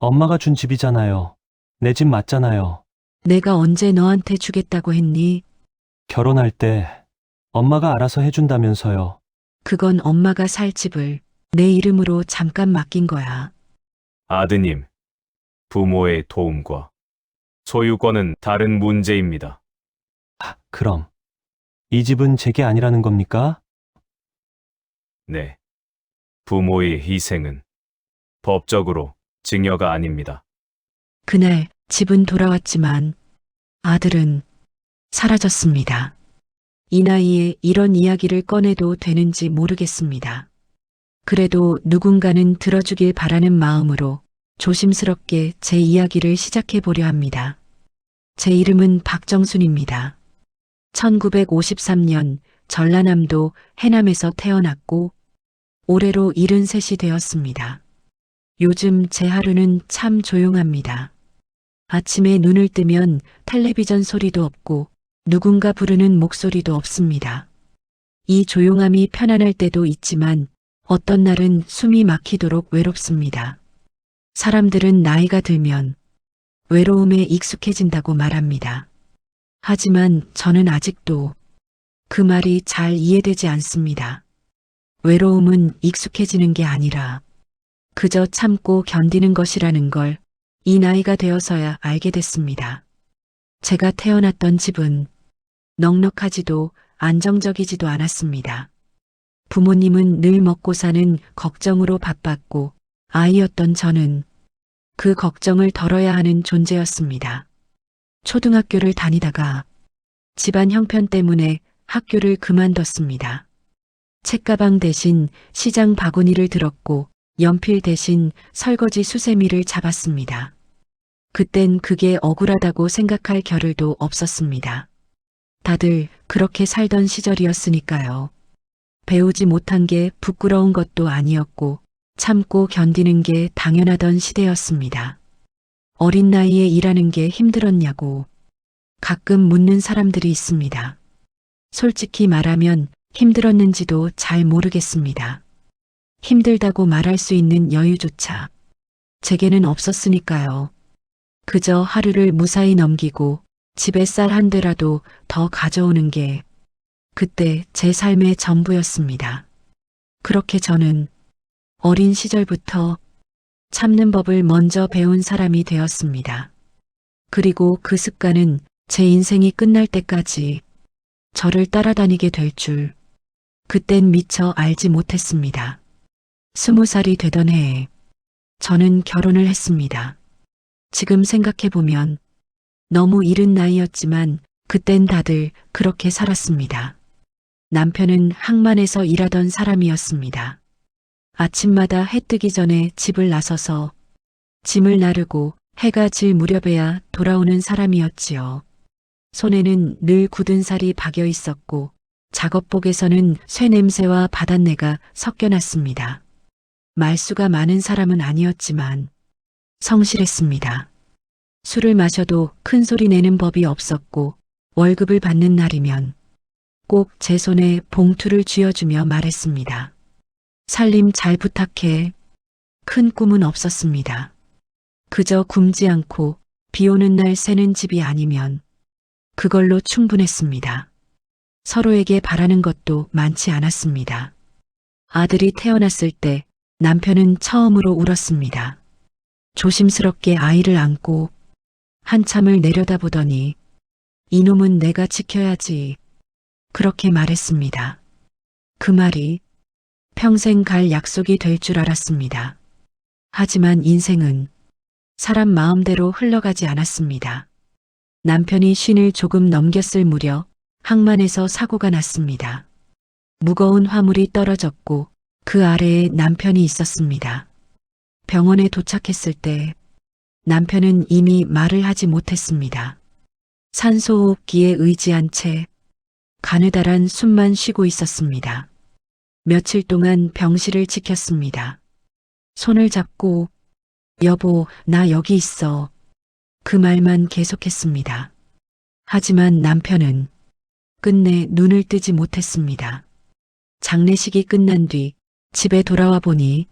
엄마가 준 집이잖아요. 내 집 맞잖아요. 내가 언제 너한테 주겠다고 했니? 결혼할 때 엄마가 알아서 해준다면서요. 그건 엄마가 살 집을 내 이름으로 잠깐 맡긴 거야. 아드님, 부모의 도움과 소유권은 다른 문제입니다. 그럼 이 집은 제게 아니라는 겁니까? 네. 부모의 희생은 법적으로 증여가 아닙니다. 그날 집은 돌아왔지만 아들은 사라졌습니다. 이 나이에 이런 이야기를 꺼내도 되는지 모르겠습니다. 그래도 누군가는 들어주길 바라는 마음으로 조심스럽게 제 이야기를 시작해 보려 합니다. 제 이름은 박정순입니다. 1953년 전라남도 해남에서 태어났고 올해로 73이 되었습니다. 요즘 제 하루는 참 조용합니다. 아침에 눈을 뜨면 텔레비전 소리도 없고 누군가 부르는 목소리도 없습니다. 이 조용함이 편안할 때도 있지만 어떤 날은 숨이 막히도록 외롭습니다. 사람들은 나이가 들면 외로움에 익숙해진다고 말합니다. 하지만 저는 아직도 그 말이 잘 이해되지 않습니다. 외로움은 익숙해지는 게 아니라 그저 참고 견디는 것이라는 걸 이 나이가 되어서야 알게 됐습니다. 제가 태어났던 집은 넉넉하지도 안정적이지도 않았습니다. 부모님은 늘 먹고 사는 걱정으로 바빴고 아이였던 저는 그 걱정을 덜어야 하는 존재였습니다. 초등학교를 다니다가 집안 형편 때문에 학교를 그만뒀습니다. 책가방 대신 시장 바구니를 들었고 연필 대신 설거지 수세미를 잡았습니다. 그땐 그게 억울하다고 생각할 겨를도 없었습니다. 다들 그렇게 살던 시절이었으니까요. 배우지 못한 게 부끄러운 것도 아니었고 참고 견디는 게 당연하던 시대였습니다. 어린 나이에 일하는 게 힘들었냐고 가끔 묻는 사람들이 있습니다. 솔직히 말하면 힘들었는지도 잘 모르겠습니다. 힘들다고 말할 수 있는 여유조차 제게는 없었으니까요. 그저 하루를 무사히 넘기고 집에 쌀 한 대라도 더 가져오는 게 그때 제 삶의 전부였습니다. 그렇게 저는 어린 시절부터 참는 법을 먼저 배운 사람이 되었습니다. 그리고 그 습관은 제 인생이 끝날 때까지 저를 따라다니게 될 줄 그땐 미처 알지 못했습니다. 20살이 되던 해에 저는 결혼을 했습니다. 지금 생각해보면 너무 이른 나이였지만 그땐 다들 그렇게 살았습니다. 남편은 항만에서 일하던 사람이었습니다. 아침마다 해 뜨기 전에 집을 나서서 짐을 나르고 해가 질 무렵에야 돌아오는 사람이었지요. 손에는 늘 굳은 살이 박여 있었고 작업복에서는 쇠 냄새와 바닷내가 섞여 났습니다. 말수가 많은 사람은 아니었지만 성실했습니다. 술을 마셔도 큰 소리 내는 법이 없었고 월급을 받는 날이면 꼭 제 손에 봉투를 쥐어주며 말했습니다. 살림 잘 부탁해. 큰 꿈은 없었습니다. 그저 굶지 않고 비 오는 날 새는 집이 아니면 그걸로 충분했습니다. 서로에게 바라는 것도 많지 않았습니다. 아들이 태어났을 때 남편은 처음으로 울었습니다. 조심스럽게 아이를 안고 한참을 내려다보더니 이놈은 내가 지켜야지. 그렇게 말했습니다. 그 말이 평생 갈 약속이 될 줄 알았습니다. 하지만 인생은 사람 마음대로 흘러가지 않았습니다. 남편이 쉰을 조금 넘겼을 무렵 항만에서 사고가 났습니다. 무거운 화물이 떨어졌고 그 아래에 남편이 있었습니다. 병원에 도착했을 때 남편은 이미 말을 하지 못했습니다. 산소호흡기에 의지한 채 가느다란 숨만 쉬고 있었습니다. 며칠 동안 병실을 지켰습니다. 손을 잡고 여보, 나 여기 있어. 그 말만 계속했습니다. 하지만 남편은 끝내 눈을 뜨지 못했습니다. 장례식이 끝난 뒤 집에 돌아와 보니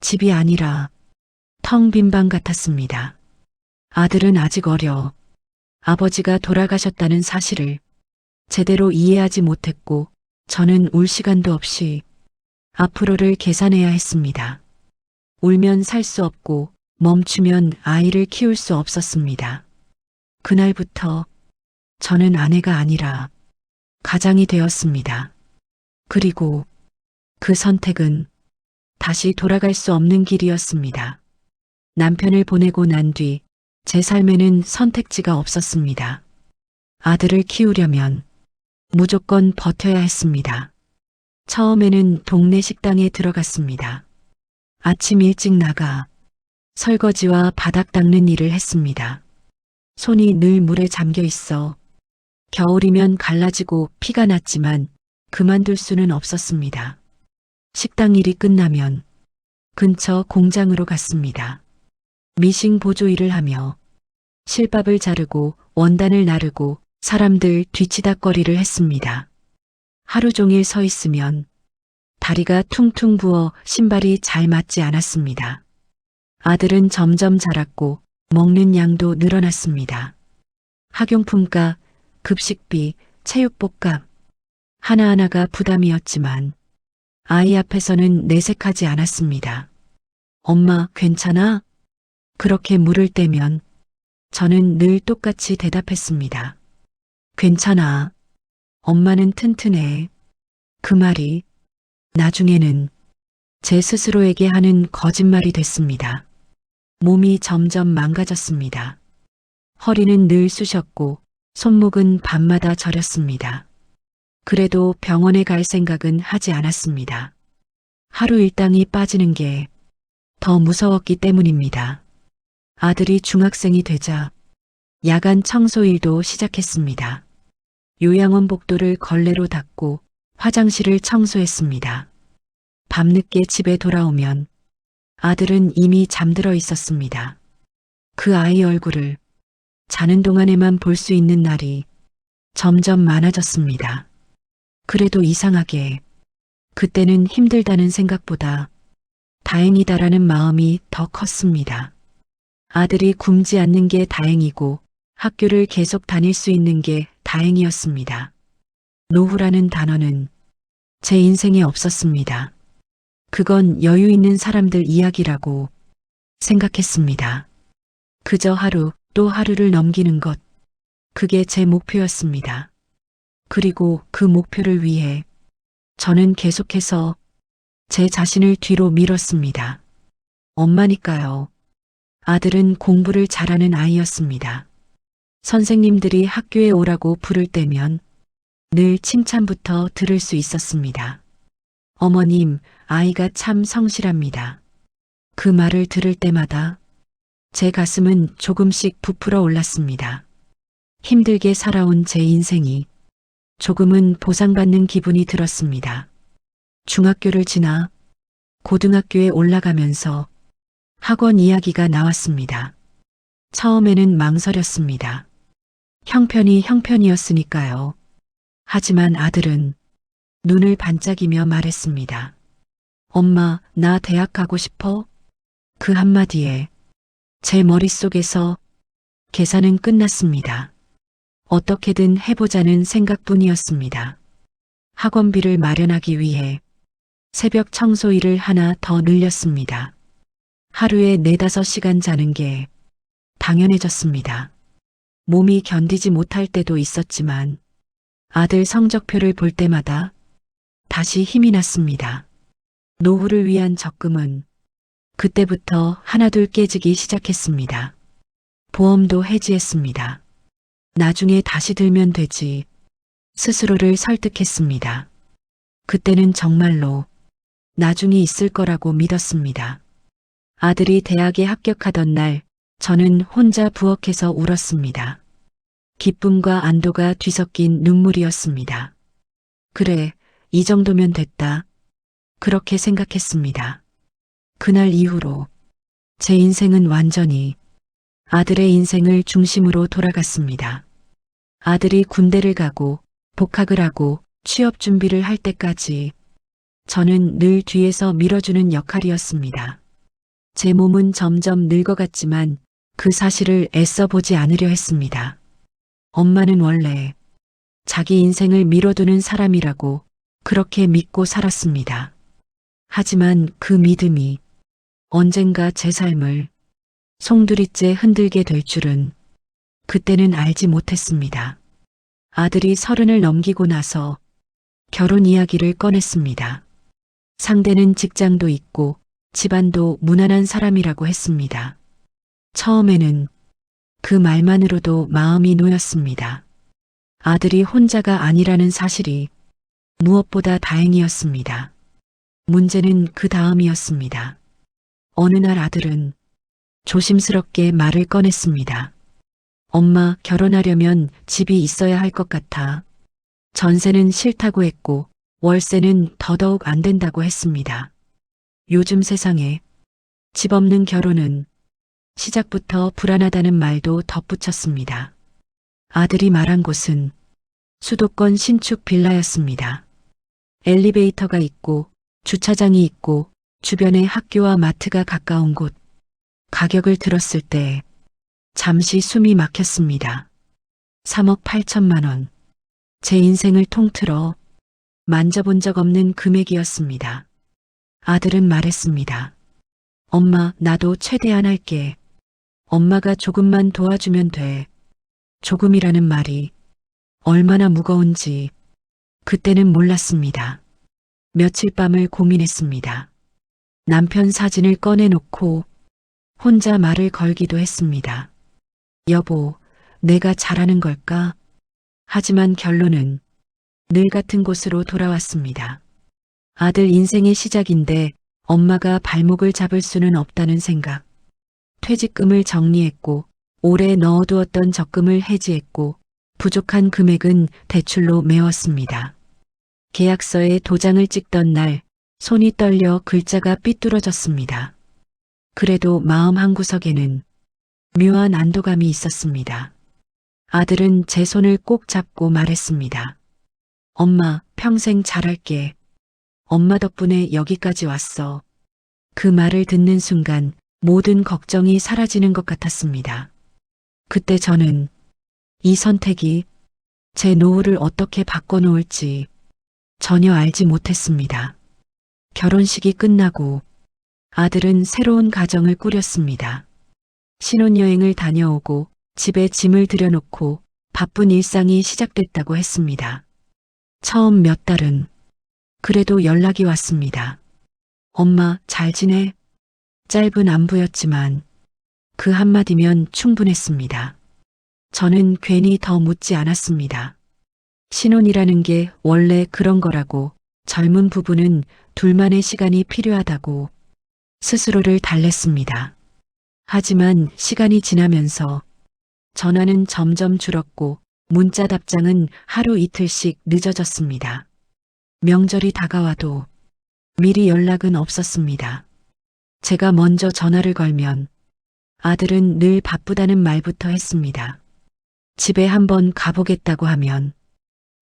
집이 아니라 텅 빈 방 같았습니다. 아들은 아직 어려 아버지가 돌아가셨다는 사실을 제대로 이해하지 못했고 저는 울 시간도 없이 앞으로를 계산해야 했습니다. 울면 살 수 없고 멈추면 아이를 키울 수 없었습니다. 그날부터 저는 아내가 아니라 가장이 되었습니다. 그리고 그 선택은 다시 돌아갈 수 없는 길이었습니다. 남편을 보내고 난 뒤 제 삶에는 선택지가 없었습니다. 아들을 키우려면 무조건 버텨야 했습니다. 처음에는 동네 식당에 들어갔습니다. 아침 일찍 나가 설거지와 바닥 닦는 일을 했습니다. 손이 늘 물에 잠겨 있어 겨울이면 갈라지고 피가 났지만 그만둘 수는 없었습니다. 식당 일이 끝나면 근처 공장으로 갔습니다. 미싱 보조 일을 하며 실밥을 자르고 원단을 나르고 사람들 뒤치다꺼리를 했습니다. 하루 종일 서 있으면 다리가 퉁퉁 부어 신발이 잘 맞지 않았습니다. 아들은 점점 자랐고 먹는 양도 늘어났습니다. 학용품값, 급식비, 체육복값 하나하나가 부담이었지만 아이 앞에서는 내색하지 않았습니다. 엄마, 괜찮아? 그렇게 물을 때면 저는 늘 똑같이 대답했습니다. 괜찮아. 엄마는 튼튼해. 그 말이 나중에는 제 스스로에게 하는 거짓말이 됐습니다. 몸이 점점 망가졌습니다. 허리는 늘 쑤셨고 손목은 밤마다 저렸습니다. 그래도 병원에 갈 생각은 하지 않았습니다. 하루 일당이 빠지는 게 더 무서웠기 때문입니다. 아들이 중학생이 되자 야간 청소일도 시작했습니다. 요양원 복도를 걸레로 닦고 화장실을 청소했습니다. 밤늦게 집에 돌아오면 아들은 이미 잠들어 있었습니다. 그 아이 얼굴을 자는 동안에만 볼 수 있는 날이 점점 많아졌습니다. 그래도 이상하게 그때는 힘들다는 생각보다 다행이다라는 마음이 더 컸습니다. 아들이 굶지 않는 게 다행이고 학교를 계속 다닐 수 있는 게 다행이었습니다. 노후라는 단어는 제 인생에 없었습니다. 그건 여유 있는 사람들 이야기라고 생각했습니다. 그저 하루 또 하루를 넘기는 것, 그게 제 목표였습니다. 그리고 그 목표를 위해 저는 계속해서 제 자신을 뒤로 밀었습니다. 엄마니까요. 아들은 공부를 잘하는 아이였습니다. 선생님들이 학교에 오라고 부를 때면 늘 칭찬부터 들을 수 있었습니다. 어머님, 아이가 참 성실합니다. 그 말을 들을 때마다 제 가슴은 조금씩 부풀어 올랐습니다. 힘들게 살아온 제 인생이 조금은 보상받는 기분이 들었습니다. 중학교를 지나 고등학교에 올라가면서 학원 이야기가 나왔습니다. 처음에는 망설였습니다. 형편이 형편이었으니까요. 하지만 아들은 눈을 반짝이며 말했습니다. 엄마, 나 대학 가고 싶어? 그 한마디에 제 머릿속에서 계산은 끝났습니다. 어떻게든 해보자는 생각뿐이었습니다. 학원비를 마련하기 위해 새벽 청소 일을 하나 더 늘렸습니다. 하루에 4~5시간 자는 게 당연해졌습니다. 몸이 견디지 못할 때도 있었지만 아들 성적표를 볼 때마다 다시 힘이 났습니다. 노후를 위한 적금은 그때부터 하나둘 깨지기 시작했습니다. 보험도 해지했습니다. 나중에 다시 들면 되지. 스스로를 설득했습니다. 그때는 정말로 나중이 있을 거라고 믿었습니다. 아들이 대학에 합격하던 날 저는 혼자 부엌에서 울었습니다. 기쁨과 안도가 뒤섞인 눈물이었습니다. 그래, 이 정도면 됐다. 그렇게 생각했습니다. 그날 이후로 제 인생은 완전히 아들의 인생을 중심으로 돌아갔습니다. 아들이 군대를 가고 복학을 하고 취업 준비를 할 때까지 저는 늘 뒤에서 밀어주는 역할이었습니다. 제 몸은 점점 늙어갔지만 그 사실을 애써 보지 않으려 했습니다. 엄마는 원래 자기 인생을 미뤄두는 사람이라고 그렇게 믿고 살았습니다. 하지만 그 믿음이 언젠가 제 삶을 송두리째 흔들게 될 줄은 그때는 알지 못했습니다. 아들이 30을 넘기고 나서 결혼 이야기를 꺼냈습니다. 상대는 직장도 있고 집안도 무난한 사람이라고 했습니다. 처음에는 그 말만으로도 마음이 놓였습니다. 아들이 혼자가 아니라는 사실이 무엇보다 다행이었습니다. 문제는 그 다음이었습니다. 어느 날 아들은 조심스럽게 말을 꺼냈습니다. 엄마, 결혼하려면 집이 있어야 할 것 같아. 전세는 싫다고 했고 월세는 더더욱 안 된다고 했습니다. 요즘 세상에 집 없는 결혼은 시작부터 불안하다는 말도 덧붙였습니다. 아들이 말한 곳은 수도권 신축 빌라였습니다. 엘리베이터가 있고 주차장이 있고 주변에 학교와 마트가 가까운 곳. 가격을 들었을 때 잠시 숨이 막혔습니다. 3억 8천만 원. 제 인생을 통틀어 만져본 적 없는 금액이었습니다. 아들은 말했습니다. 엄마, 나도 최대한 할게. 엄마가 조금만 도와주면 돼. 조금이라는 말이 얼마나 무거운지 그때는 몰랐습니다. 며칠 밤을 고민했습니다. 남편 사진을 꺼내놓고 혼자 말을 걸기도 했습니다. 여보, 내가 잘하는 걸까? 하지만 결론은 늘 같은 곳으로 돌아왔습니다. 아들 인생의 시작인데 엄마가 발목을 잡을 수는 없다는 생각. 퇴직금을 정리했고 오래 넣어두었던 적금을 해지했고 부족한 금액은 대출로 메웠습니다. 계약서에 도장을 찍던 날 손이 떨려 글자가 삐뚤어졌습니다. 그래도 마음 한구석에는 묘한 안도감이 있었습니다. 아들은 제 손을 꼭 잡고 말했습니다. 엄마, 평생 잘할게. 엄마 덕분에 여기까지 왔어. 그 말을 듣는 순간 모든 걱정이 사라지는 것 같았습니다. 그때 저는 이 선택이 제 노후를 어떻게 바꿔놓을지 전혀 알지 못했습니다. 결혼식이 끝나고 아들은 새로운 가정을 꾸렸습니다. 신혼여행을 다녀오고 집에 짐을 들여놓고 바쁜 일상이 시작됐다고 했습니다. 처음 몇 달은 그래도 연락이 왔습니다. 엄마, 잘 지내? 짧은 안부였지만 그 한마디면 충분했습니다. 저는 괜히 더 묻지 않았습니다. 신혼이라는 게 원래 그런 거라고, 젊은 부부는 둘만의 시간이 필요하다고 스스로를 달랬습니다. 하지만 시간이 지나면서 전화는 점점 줄었고 문자 답장은 하루 이틀씩 늦어졌습니다. 명절이 다가와도 미리 연락은 없었습니다. 제가 먼저 전화를 걸면 아들은 늘 바쁘다는 말부터 했습니다. 집에 한번 가보겠다고 하면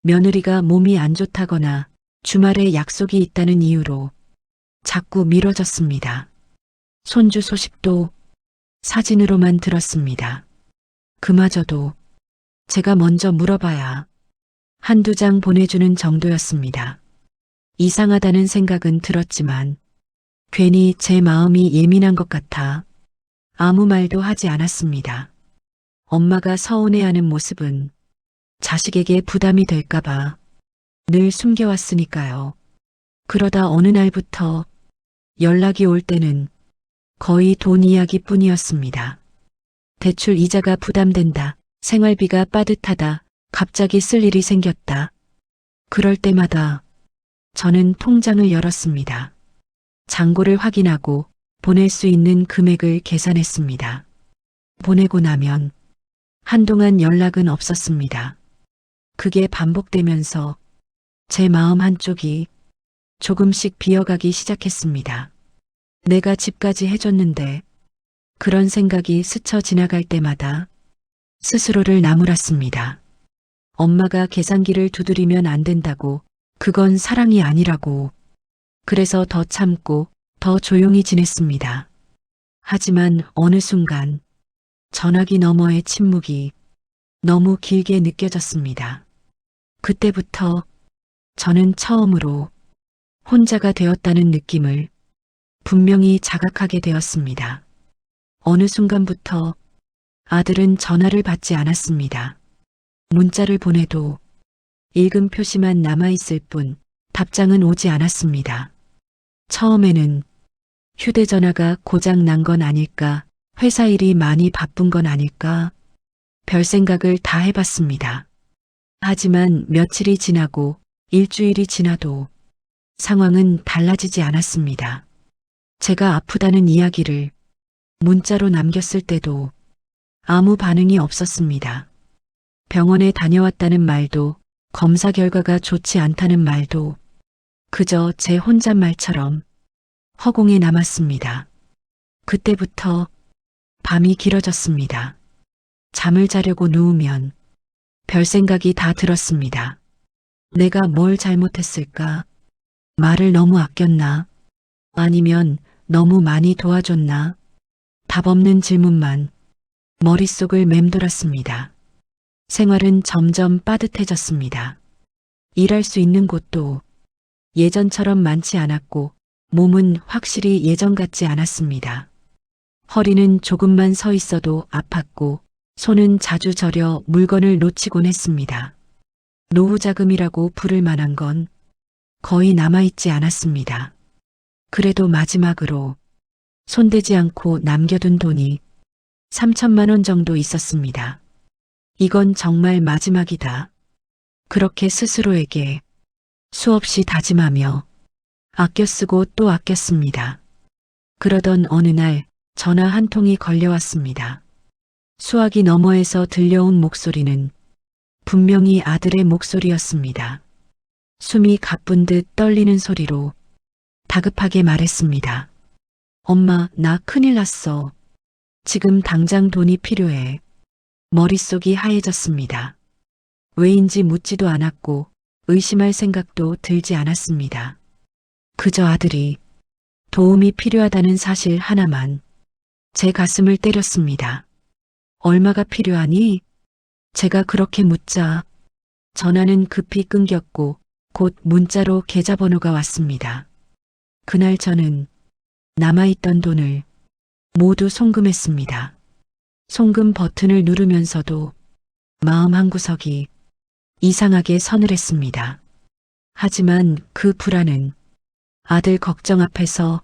며느리가 몸이 안 좋다거나 주말에 약속이 있다는 이유로 자꾸 미뤄졌습니다. 손주 소식도 사진으로만 들었습니다. 그마저도 제가 먼저 물어봐야 한두 장 보내주는 정도였습니다. 이상하다는 생각은 들었지만 괜히 제 마음이 예민한 것 같아 아무 말도 하지 않았습니다. 엄마가 서운해하는 모습은 자식에게 부담이 될까봐 늘 숨겨왔으니까요. 그러다 어느 날부터 연락이 올 때는 거의 돈 이야기뿐이었습니다. 대출 이자가 부담된다, 생활비가 빠듯하다, 갑자기 쓸 일이 생겼다. 그럴 때마다 저는 통장을 열었습니다. 잔고를 확인하고 보낼 수 있는 금액을 계산했습니다. 보내고 나면 한동안 연락은 없었습니다. 그게 반복되면서 제 마음 한쪽이 조금씩 비어가기 시작했습니다. 내가 집까지 해줬는데 그런 생각이 스쳐 지나갈 때마다 스스로를 나무랐습니다. 엄마가 계산기를 두드리면 안 된다고, 그건 사랑이 아니라고. 그래서 더 참고 더 조용히 지냈습니다. 하지만 어느 순간 전화기 너머의 침묵이 너무 길게 느껴졌습니다. 그때부터 저는 처음으로 혼자가 되었다는 느낌을 분명히 자각하게 되었습니다. 어느 순간부터 아들은 전화를 받지 않았습니다. 문자를 보내도 읽은 표시만 남아있을 뿐 답장은 오지 않았습니다. 처음에는 휴대전화가 고장 난 건 아닐까, 회사 일이 많이 바쁜 건 아닐까, 별 생각을 다 해봤습니다. 하지만 며칠이 지나고 일주일이 지나도 상황은 달라지지 않았습니다. 제가 아프다는 이야기를 문자로 남겼을 때도 아무 반응이 없었습니다. 병원에 다녀왔다는 말도 검사 결과가 좋지 않다는 말도 그저 제 혼잣말처럼 허공에 남았습니다. 그때부터 밤이 길어졌습니다. 잠을 자려고 누우면 별 생각이 다 들었습니다. 내가 뭘 잘못했을까? 말을 너무 아꼈나? 아니면 너무 많이 도와줬나? 답 없는 질문만 머릿속을 맴돌았습니다. 생활은 점점 빠듯해졌습니다. 일할 수 있는 곳도 예전처럼 많지 않았고 몸은 확실히 예전 같지 않았습니다. 허리는 조금만 서 있어도 아팠고 손은 자주 저려 물건을 놓치곤 했습니다. 노후 자금이라고 부를 만한 건 거의 남아있지 않았습니다. 그래도 마지막으로 손대지 않고 남겨둔 돈이 3천만 원 정도 있었습니다. 이건 정말 마지막이다. 그렇게 스스로에게 수없이 다짐하며 아껴 쓰고 또 아꼈습니다. 그러던 어느 날 전화 한 통이 걸려왔습니다. 수화기 너머에서 들려온 목소리는 분명히 아들의 목소리였습니다. 숨이 가쁜 듯 떨리는 소리로 다급하게 말했습니다. 엄마, 나 큰일 났어. 지금 당장 돈이 필요해. 머릿속이 하얘졌습니다. 왜인지 묻지도 않았고 의심할 생각도 들지 않았습니다. 그저 아들이 도움이 필요하다는 사실 하나만 제 가슴을 때렸습니다. 얼마가 필요하니? 제가 그렇게 묻자 전화는 급히 끊겼고 곧 문자로 계좌번호가 왔습니다. 그날 저는 남아있던 돈을 모두 송금했습니다. 송금 버튼을 누르면서도 마음 한구석이 이상하게 서늘했습니다. 하지만 그 불안은 아들 걱정 앞에서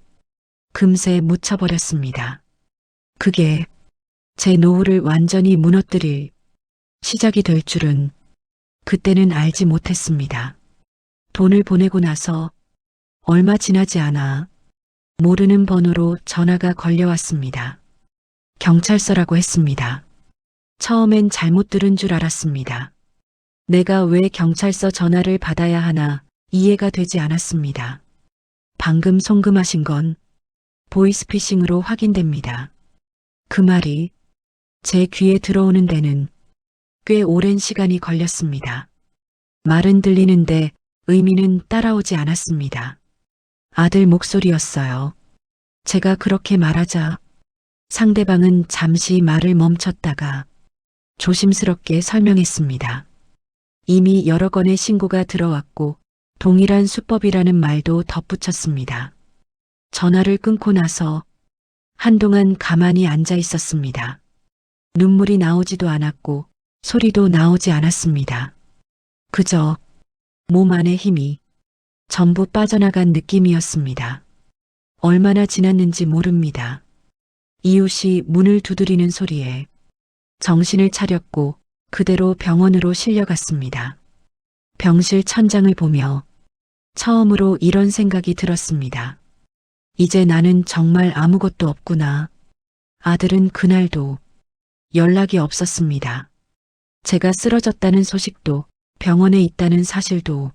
금세 묻혀버렸습니다. 그게 제 노후를 완전히 무너뜨릴 시작이 될 줄은 그때는 알지 못했습니다. 돈을 보내고 나서 얼마 지나지 않아 모르는 번호로 전화가 걸려왔습니다. 경찰서라고 했습니다. 처음엔 잘못 들은 줄 알았습니다. 내가 왜 경찰서 전화를 받아야 하나 이해가 되지 않았습니다. 방금 송금하신 건 보이스피싱으로 확인됩니다. 그 말이 제 귀에 들어오는 데는 꽤 오랜 시간이 걸렸습니다. 말은 들리는데 의미는 따라오지 않았습니다. 아들 목소리였어요. 제가 그렇게 말하자 상대방은 잠시 말을 멈췄다가 조심스럽게 설명했습니다. 이미 여러 건의 신고가 들어왔고 동일한 수법이라는 말도 덧붙였습니다. 전화를 끊고 나서 한동안 가만히 앉아 있었습니다. 눈물이 나오지도 않았고 소리도 나오지 않았습니다. 그저 몸 안의 힘이 전부 빠져나간 느낌이었습니다. 얼마나 지났는지 모릅니다. 이웃이 문을 두드리는 소리에 정신을 차렸고 그대로 병원으로 실려갔습니다. 병실 천장을 보며 처음으로 이런 생각이 들었습니다. 이제 나는 정말 아무것도 없구나. 아들은 그날도 연락이 없었습니다. 제가 쓰러졌다는 소식도 병원에 있다는 사실도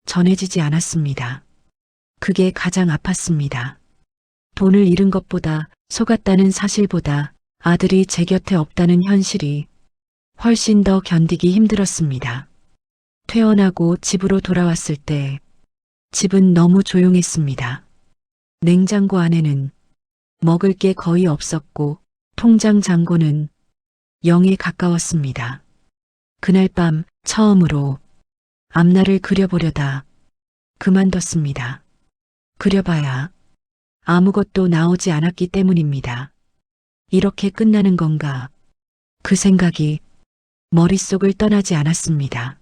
전해지지 않았습니다. 그게 가장 아팠습니다. 돈을 잃은 것보다 속았다는 사실보다 아들이 제 곁에 없다는 현실이 훨씬 더 견디기 힘들었습니다. 퇴원하고 집으로 돌아왔을 때 집은 너무 조용했습니다. 냉장고 안에는 먹을 게 거의 없었고 통장 잔고는 0에 가까웠습니다. 그날 밤 처음으로 앞날을 그려보려다 그만뒀습니다. 그려봐야 아무것도 나오지 않았기 때문입니다. 이렇게 끝나는 건가? 그 생각이 머릿속을 떠나지 않았습니다.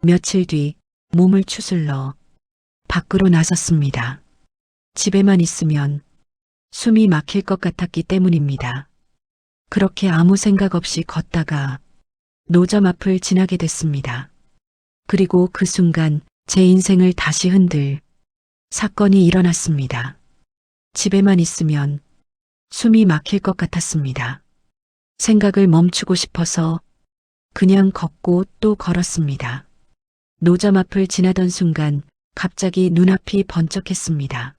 며칠 뒤 몸을 추슬러 밖으로 나섰습니다. 집에만 있으면 숨이 막힐 것 같았기 때문입니다. 그렇게 아무 생각 없이 걷다가 노점 앞을 지나게 됐습니다. 그리고 그 순간 제 인생을 다시 흔들 사건이 일어났습니다. 집에만 있으면 숨이 막힐 것 같았습니다. 생각을 멈추고 싶어서 그냥 걷고 또 걸었습니다. 노점 앞을 지나던 순간 갑자기 눈앞이 번쩍했습니다.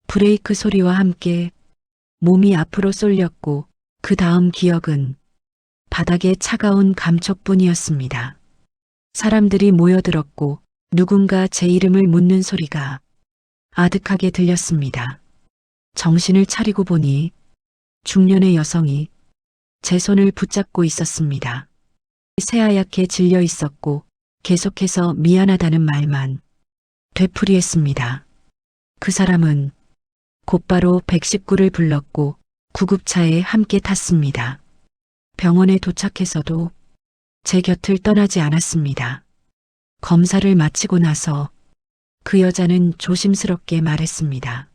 브레이크 소리와 함께 몸이 앞으로 쏠렸고 그 다음 기억은 바닥에 차가운 감촉뿐이었습니다. 사람들이 모여들었고 누군가 제 이름을 묻는 소리가 아득하게 들렸습니다. 정신을 차리고 보니 중년의 여성이 제 손을 붙잡고 있었습니다. 새하얗게 질려 있었고 계속해서 미안하다는 말만 되풀이했습니다. 그 사람은 곧바로 119를 불렀고 구급차에 함께 탔습니다. 병원에 도착해서도 제 곁을 떠나지 않았습니다. 검사를 마치고 나서 그 여자는 조심스럽게 말했습니다.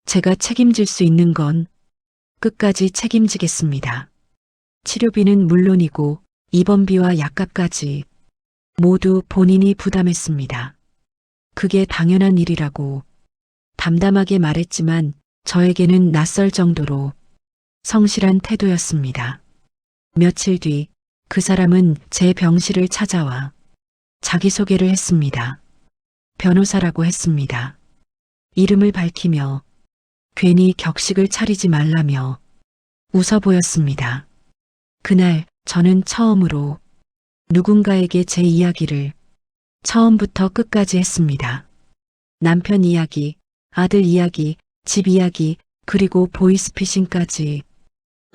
제가 책임질 수 있는 건 끝까지 책임지겠습니다. 치료비는 물론이고 입원비와 약값까지 모두 본인이 부담했습니다. 그게 당연한 일이라고 담담하게 말했지만 저에게는 낯설 정도로 성실한 태도였습니다. 며칠 뒤 그 사람은 제 병실을 찾아와 자기소개를 했습니다. 변호사라고 했습니다. 이름을 밝히며 괜히 격식을 차리지 말라며 웃어 보였습니다. 그날 저는 처음으로 누군가에게 제 이야기를 처음부터 끝까지 했습니다. 남편 이야기, 아들 이야기, 집 이야기, 그리고 보이스피싱까지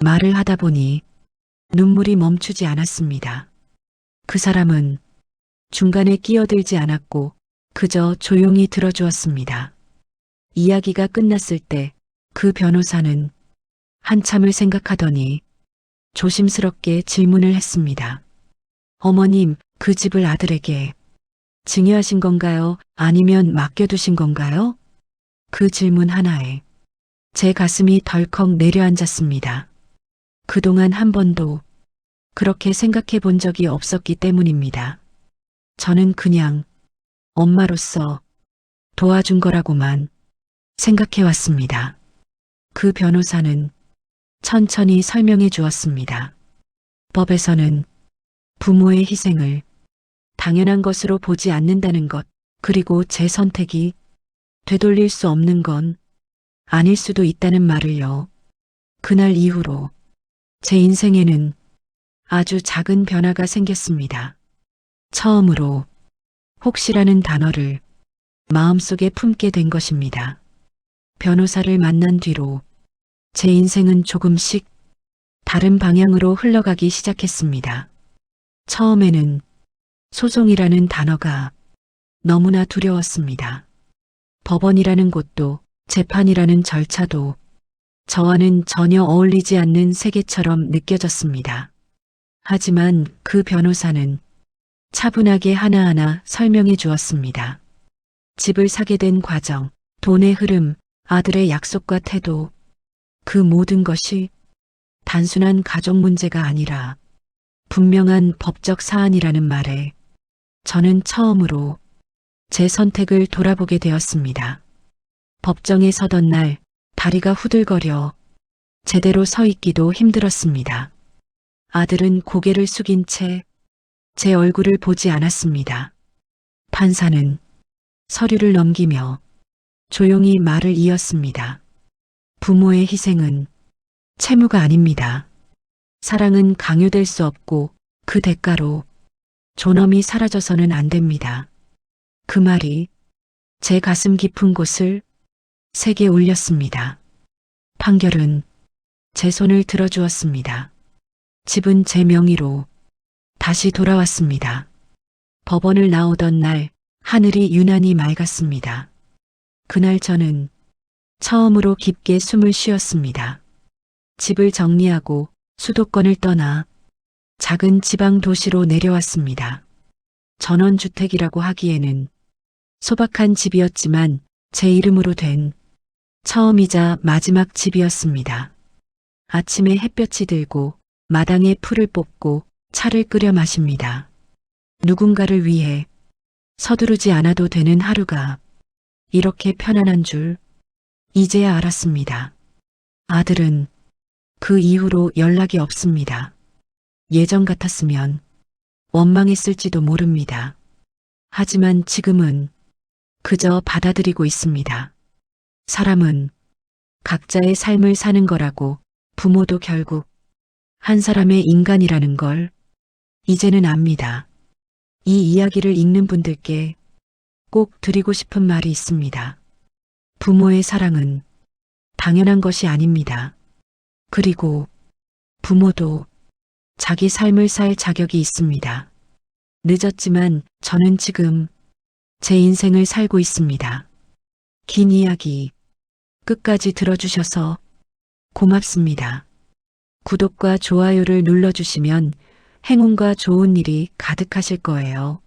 말을 하다 보니 눈물이 멈추지 않았습니다. 그 사람은 중간에 끼어들지 않았고 그저 조용히 들어주었습니다. 이야기가 끝났을 때 그 변호사는 한참을 생각하더니 조심스럽게 질문을 했습니다. 어머님, 그 집을 아들에게 증여하신 건가요? 아니면 맡겨두신 건가요? 그 질문 하나에 제 가슴이 덜컥 내려앉았습니다. 그동안 한 번도 그렇게 생각해 본 적이 없었기 때문입니다. 저는 그냥 엄마로서 도와준 거라고만 생각해 왔습니다. 그 변호사는 천천히 설명해 주었습니다. 법에서는 부모의 희생을 당연한 것으로 보지 않는다는 것, 그리고 제 선택이 되돌릴 수 없는 건 아닐 수도 있다는 말을요. 그날 이후로 제 인생에는 아주 작은 변화가 생겼습니다. 처음으로 혹시라는 단어를 마음속에 품게 된 것입니다. 변호사를 만난 뒤로 제 인생은 조금씩 다른 방향으로 흘러가기 시작했습니다. 처음에는 소송이라는 단어가 너무나 두려웠습니다. 법원이라는 곳도 재판이라는 절차도 저와는 전혀 어울리지 않는 세계처럼 느껴졌습니다. 하지만 그 변호사는 차분하게 하나하나 설명해 주었습니다. 집을 사게 된 과정, 돈의 흐름, 아들의 약속과 태도, 그 모든 것이 단순한 가족 문제가 아니라 분명한 법적 사안이라는 말에 저는 처음으로 제 선택을 돌아보게 되었습니다. 법정에 서던 날 다리가 후들거려 제대로 서 있기도 힘들었습니다. 아들은 고개를 숙인 채 제 얼굴을 보지 않았습니다. 판사는 서류를 넘기며 조용히 말을 이었습니다. 부모의 희생은 채무가 아닙니다. 사랑은 강요될 수 없고 그 대가로 존엄이 사라져서는 안 됩니다. 그 말이 제 가슴 깊은 곳을 세게 울렸습니다. 판결은 제 손을 들어주었습니다. 집은 제 명의로 다시 돌아왔습니다. 법원을 나오던 날 하늘이 유난히 맑았습니다. 그날 저는 처음으로 깊게 숨을 쉬었습니다. 집을 정리하고 수도권을 떠나 작은 지방 도시로 내려왔습니다. 전원주택이라고 하기에는 소박한 집이었지만 제 이름으로 된 처음이자 마지막 집이었습니다. 아침에 햇볕이 들고 마당에 풀을 뽑고 차를 끓여 마십니다. 누군가를 위해 서두르지 않아도 되는 하루가 이렇게 편안한 줄 이제야 알았습니다. 아들은 그 이후로 연락이 없습니다. 예전 같았으면 원망했을지도 모릅니다. 하지만 지금은 그저 받아들이고 있습니다. 사람은 각자의 삶을 사는 거라고 부모도 결국 한 사람의 인간이라는 걸 이제는 압니다. 이 이야기를 읽는 분들께 꼭 드리고 싶은 말이 있습니다. 부모의 사랑은 당연한 것이 아닙니다. 그리고 부모도 자기 삶을 살 자격이 있습니다. 늦었지만 저는 지금 제 인생을 살고 있습니다. 긴 이야기 끝까지 들어주셔서 고맙습니다. 구독과 좋아요를 눌러주시면 행운과 좋은 일이 가득하실 거예요.